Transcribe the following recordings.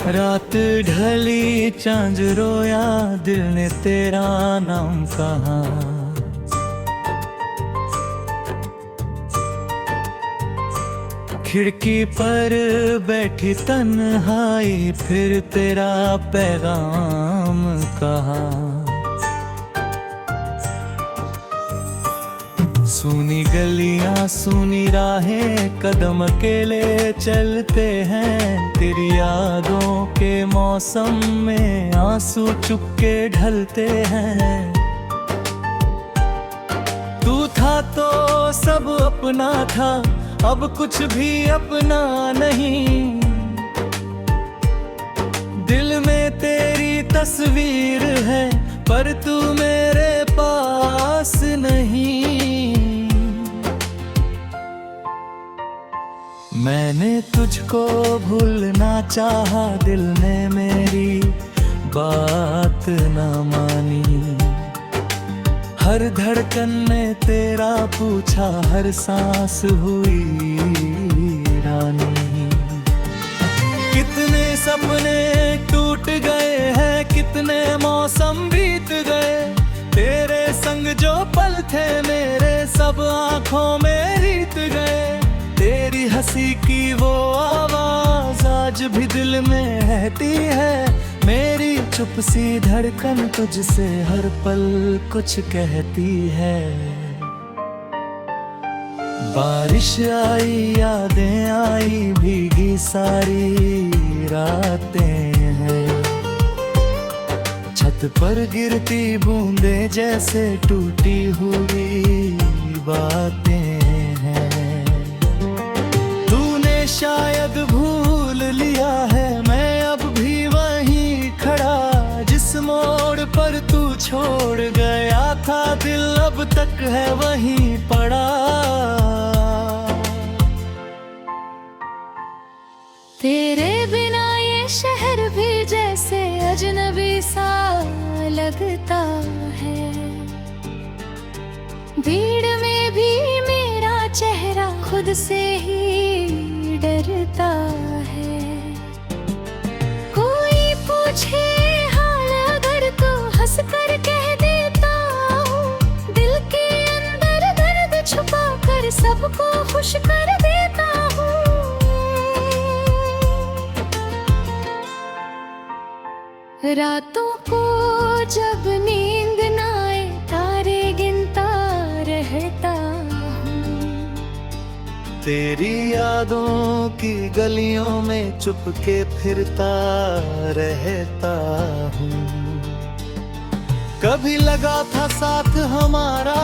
रात ढली चांद रोया, दिल ने तेरा नाम कहा। खिड़की पर बैठी तन्हाई, फिर तेरा पैगाम कहा। सूनी गलियां सूनी राहें, कदम अकेले चलते हैं। तेरी यादों के मौसम में आंसू चुपके ढलते हैं। तू था तो सब अपना था, अब कुछ भी अपना नहीं। दिल में तेरी तस्वीर है, पर तू मेरे पास नहीं। मैंने तुझको भूलना चाहा, दिल ने मेरी बात न मानी। हर धड़कन ने तेरा पूछा, हर सांस हुई रानी। कितने सपने टूट गए हैं, कितने मौसम बीत गए। तेरे संग जो पल थे मेरे, सब आंखों में रीत गए। तेरी हंसी की वो आवाज आज भी दिल में रहती है। मेरी चुप सी धड़कन तुझसे हर पल कुछ कहती है। बारिश आई यादें आई, भीगी सारी रातें हैं। छत पर गिरती बूंदें जैसे टूटी हुई बातें हैं। तूने शायद भूल लिया है, मैं अब भी वहीं खड़ा। जिस मोड़ पर तू छोड़ गया था, दिल अब तक है वहीं पड़ा। तेरे बिना ये शहर भी जैसे अजनबी सा लगता है। भीड़ में भी मेरा चेहरा खुद से ही डरता है। कोई पूछे हाल अगर तो हंस कर कह देता हूँ। दिल के अंदर दर्द छुपा कर सबको खुश कर देता हूँ। रातों को जब नींद न आए, तारे गिनता रहता हूँ। तेरी यादों की गलियों में चुपके फिरता रहता हूँ। कभी लगा था साथ हमारा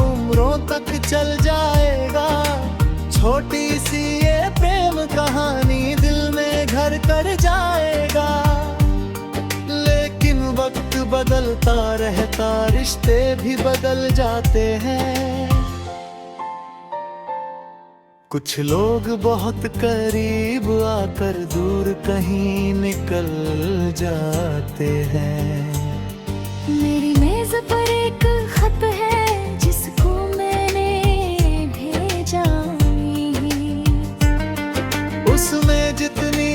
उम्रों तक चल जाएगा। छोटी सी ये प्रेम कहानी दिल में घर कर जाएगा। लेकिन वक्त बदलता रहता, रिश्ते भी बदल जाते हैं। कुछ लोग बहुत करीब आकर दूर कहीं निकल जाते हैं। मेरी मेज पर एक खत है जिसको मैंने भेजा। उसमें जितनी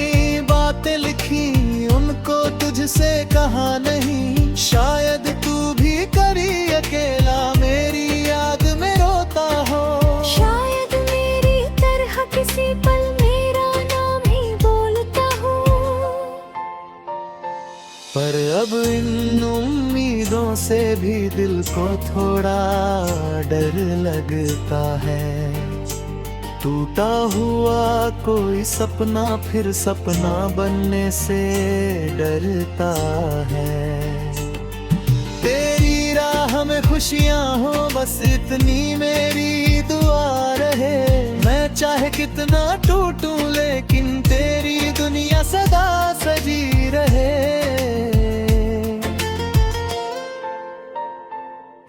बातें लिखी उनको तुझसे कहा नहीं। शायद तू भी करी अकेला मेरी याद में रोता हो। शायद मेरी तरह किसी पल मेरा नाम ही बोलता हूँ। पर अब इन उम्मीदों से भी दिल को थोड़ा डर लगता है। टूटा हुआ कोई सपना फिर सपना बनने से डरता है। तेरी राह में खुशियां हो बस इतनी मेरी दुआ रहे। मैं चाहे कितना टूटूं लेकिन तेरी दुनिया सदा सजी रहे।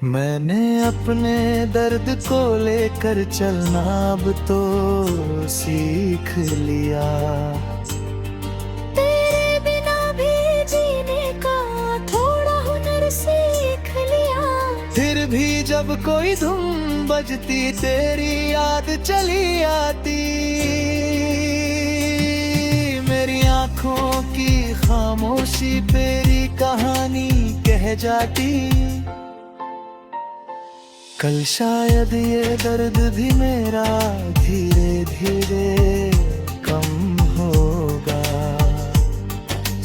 मैंने अपने दर्द को लेकर चलना अब तो सीख लिया। तेरे बिना भी जीने का थोड़ा हुनर सीख लिया। फिर भी जब कोई धुन बजती तेरी याद चली आती। मेरी आंखों की खामोशी तेरी कहानी कह जाती। कल शायद ये दर्द भी मेरा धीरे धीरे कम होगा।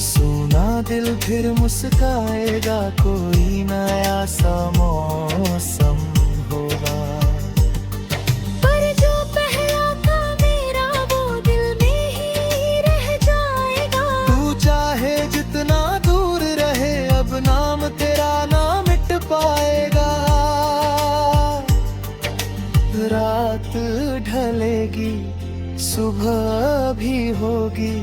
सूना दिल फिर मुस्काएगा, कोई नया सा मौसम होगा। पर जो पहला था मेरा वो दिल में ही रह जाएगा। तू चाहे जितना दूर रहे, अब नाम तेरा ना मिट पाएगा। रात ढलेगी, सुबह भी होगी,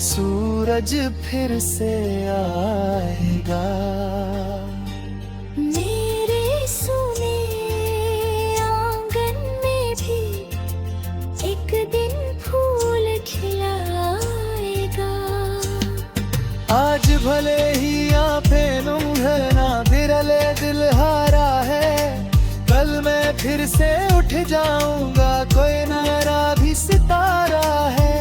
सूरज फिर से आएगा। मेरे सुने आंगन में भी एक दिन फूल खिलाएगा। आज भले ही आंखें नुम है ना बिरले दिल हारा है, कल मैं फिर से उठ जाऊंगा, कोई नया भी सितारा है।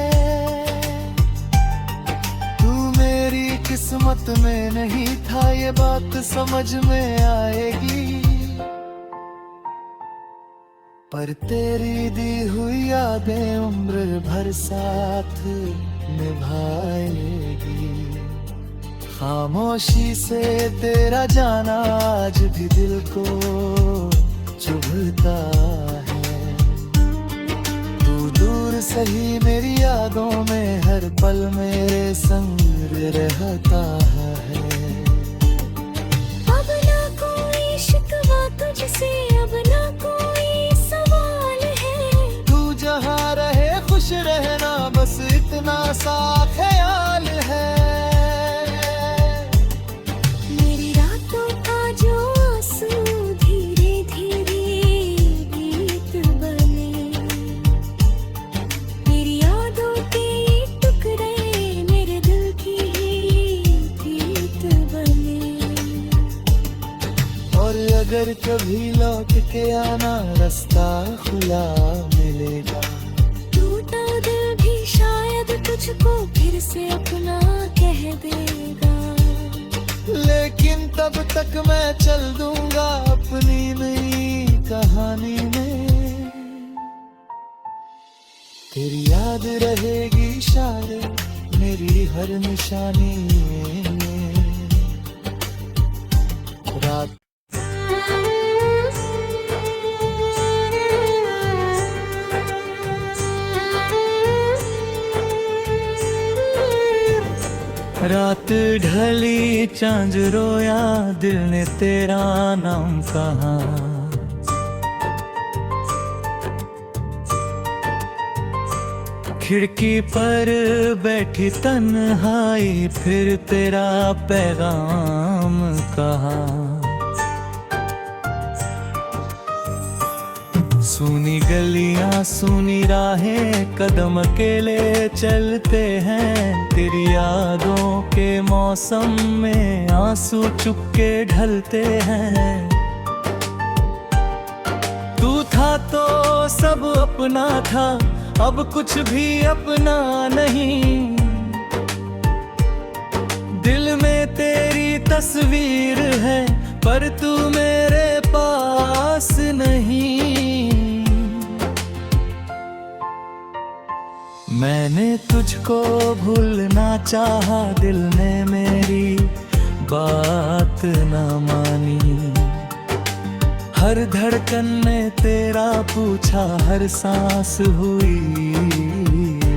तू मेरी किस्मत में नहीं था, ये बात समझ में आएगी। पर तेरी दी हुई यादें उम्र भर साथ निभाएगी। खामोशी से तेरा जाना आज भी दिल को चुभता है। तू दूर सही मेरी यादों में हर पल मेरे संग रहता है। अब ना कोई शिकवा तुझसे, अब ना कोई सवाल है। तू जहाँ रहे खुश रहना, बस इतना सा ख्याल है। मेरी रातों का जो आंसू धीरे धीरे गीत बने, मेरी यादों के टुकड़े मेरे दिल की प्रीत बने। और अगर कभी लौट के आना, रास्ता खुला मिलेगा। टूटा दिल भी शायद तुझको फिर से अपना कह देगा। लेकिन तब तक मैं चल दूंगा अपनी नई कहानी में। तेरी याद रहेगी शायद मेरी हर निशानी में। रात रात ढली चांद रोया, दिल ने तेरा नाम कहा। खिड़की पर बैठी तन्हाई, फिर तेरा पैगाम कहा। सूनी गलियां सूनी राहें, कदम अकेले चलते हैं। तेरी यादों के मौसम में आंसू चुपके ढलते हैं। तू था तो सब अपना था, अब कुछ भी अपना नहीं। दिल में तेरी तस्वीर है, पर तू मेरे पास नहीं। मैंने तुझको भूलना चाहा, दिल ने मेरी बात न मानी। हर धड़कन ने तेरा पूछा, हर सांस हुई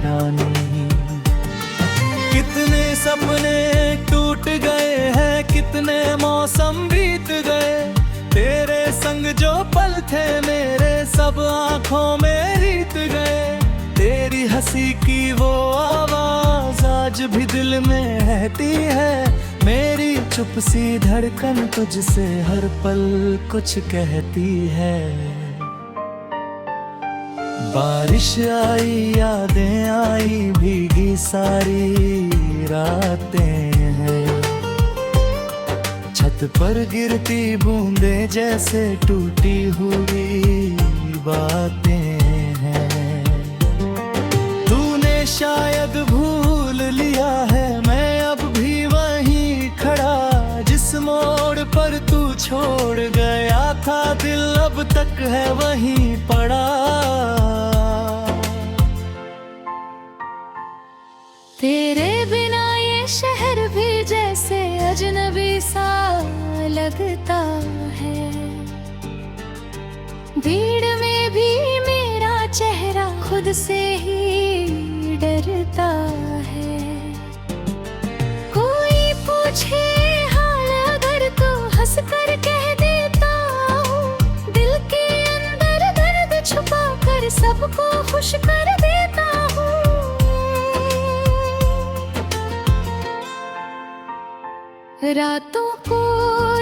रानी। कितने सपने टूट गए हैं, कितने मौसम बीत गए। तेरे संग जो पल थे मेरे, सब आंखों में रीत गए। तेरी हंसी की वो आवाज आज भी दिल में रहती है। मेरी चुप सी धड़कन तुझसे हर पल कुछ कहती है। बारिश आई यादें आई, भीगी सारी रातें हैं। छत पर गिरती बूंदें जैसे टूटी हुई बातें हैं। तूने शायद भूल लिया है, मैं अब पर तू छोड़ गया था दिल अब तक है वहीं पड़ा। तेरे बिना ये शहर भी जैसे अजनबी सा लगता है। भीड़ में भी मेरा चेहरा खुद से ही डरता है। कोई पूछे हाल अगर तो हंस कर कह देता हूँ। दिल के अंदर दर्द छुपा कर सबको खुश कर देता हूँ। रातों को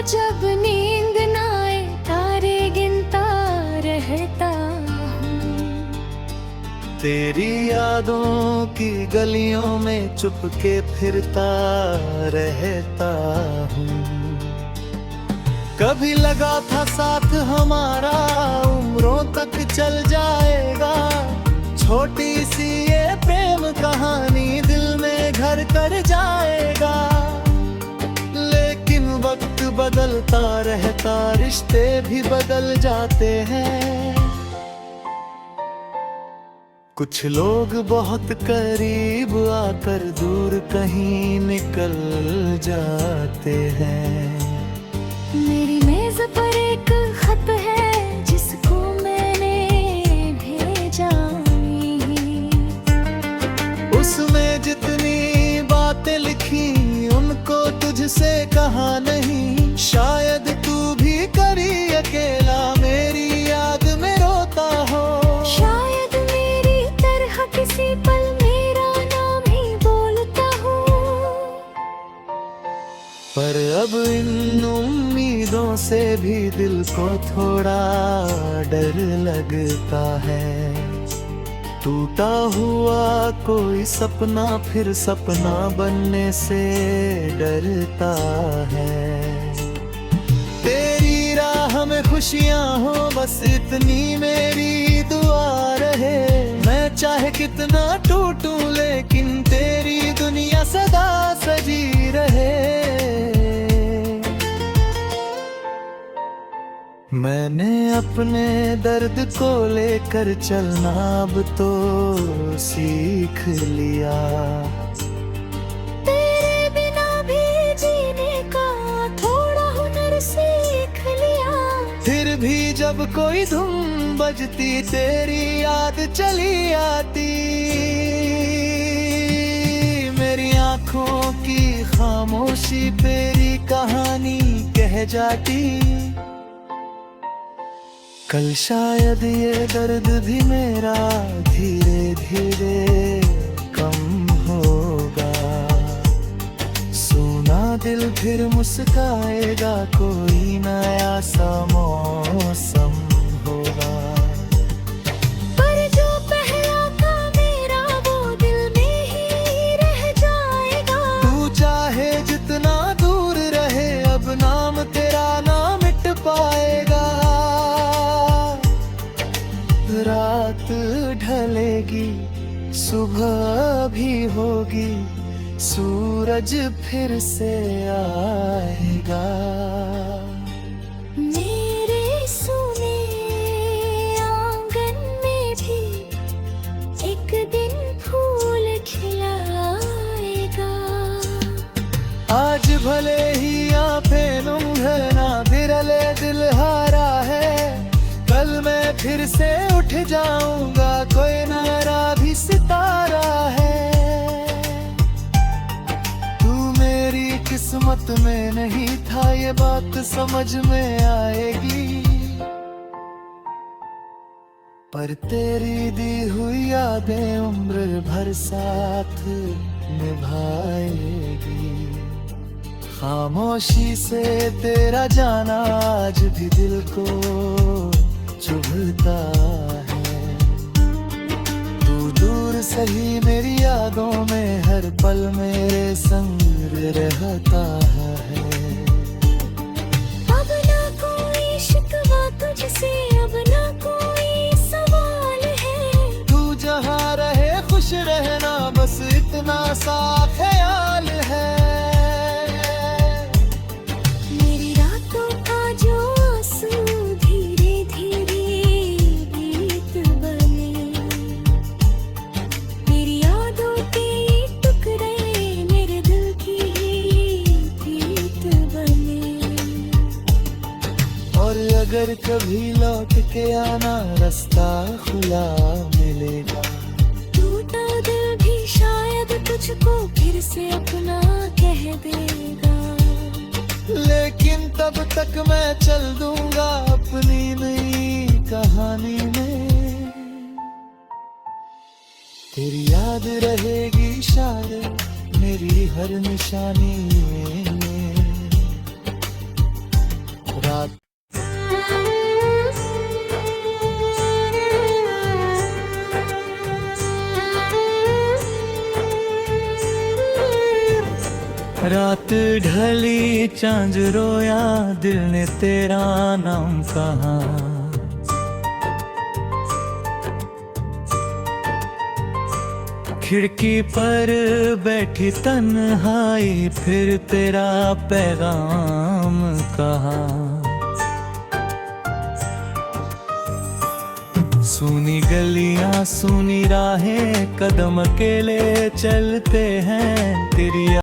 जब नींद न आए तारे गिनता रहता हूँ। तेरी यादों की गलियों में चुपके फिरता रहता हूँ। कभी लगा था साथ हमारा उम्रों तक चल जाएगा। छोटी सी ये प्रेम कहानी दिल में घर कर जाएगा। लेकिन वक्त बदलता रहता रिश्ते भी बदल जाते हैं। कुछ लोग बहुत करीब आकर दूर कहीं निकल जाते हैं। मेरी मेज पर एक खत है जिसको मैंने भेजा नहीं। उसमें जितनी बातें लिखी उनको तुझसे कहा नहीं। शायद तू भी करी अकेला मेरी याद में रोता हो। शायद मेरी तरह किसी पल मेरा नाम ही बोलता हूँ। पर अब इन उम्मीदों से भी दिल को थोड़ा डर लगता है। टूटा हुआ कोई सपना फिर सपना बनने से डरता है। तेरी राह में खुशियां हो बस इतनी मेरी दुआ रहे। मैं चाहे कितना टूटूं लेकिन तेरी दुनिया सदा सजी रहे। मैंने अपने दर्द को लेकर चलना अब तो सीख लिया। तेरे बिना भी जीने का थोड़ा हुनर सीख लिया। फिर भी जब कोई धुन बजती तेरी याद चली आती। मेरी आंखों की खामोशी तेरी कहानी कह जाती। कल शायद ये दर्द भी मेरा धीरे धीरे कम होगा। सूना दिल फिर मुस्काएगा कोई नया सा मौसम होगा। पर जो पहला था मेरा वो दिल में ही रह जाएगा। तू चाहे जितना दूर रहे अब नाम तेरा ना मिट पाएगा। रात ढलेगी सुबह भी होगी सूरज फिर से आएगा। मेरे सुने आंगन में भी एक दिन फूल खिलाएगा। आज भले ही आंखें नुंघना बिरले दिल हारा है। कल मैं फिर से उठ जाऊंगा कोई नया भी सितारा है। तू मेरी किस्मत में नहीं था ये बात समझ में आएगी। पर तेरी दी हुई यादें उम्र भर साथ निभाएगी। खामोशी से तेरा जाना आज भी दिल को चुभता है। तू दूर सही मेरी यादों में हर पल मेरे संग रहता है। अब ना कोई शिकवा तुझसे अब ना कोई सवाल है। तू जहाँ रहे खुश रहना बस इतना सा ख्याल है। मेरी रातों और अगर कभी लौट के आना रास्ता खुला मिलेगा। टूटा दिल भी शायद तुझको फिर से अपना कह देगा। लेकिन तब तक मैं चल दूंगा अपनी नई कहानी में। तेरी याद रहेगी शायद मेरी हर निशानी में। रात रात ढली चांद रोया, दिल ने तेरा नाम कहा। खिड़की पर बैठी तन्हाई, फिर तेरा पैगाम कहा। सूनी गलियां सूनी राहें, कदम अकेले चलते हैं तेरी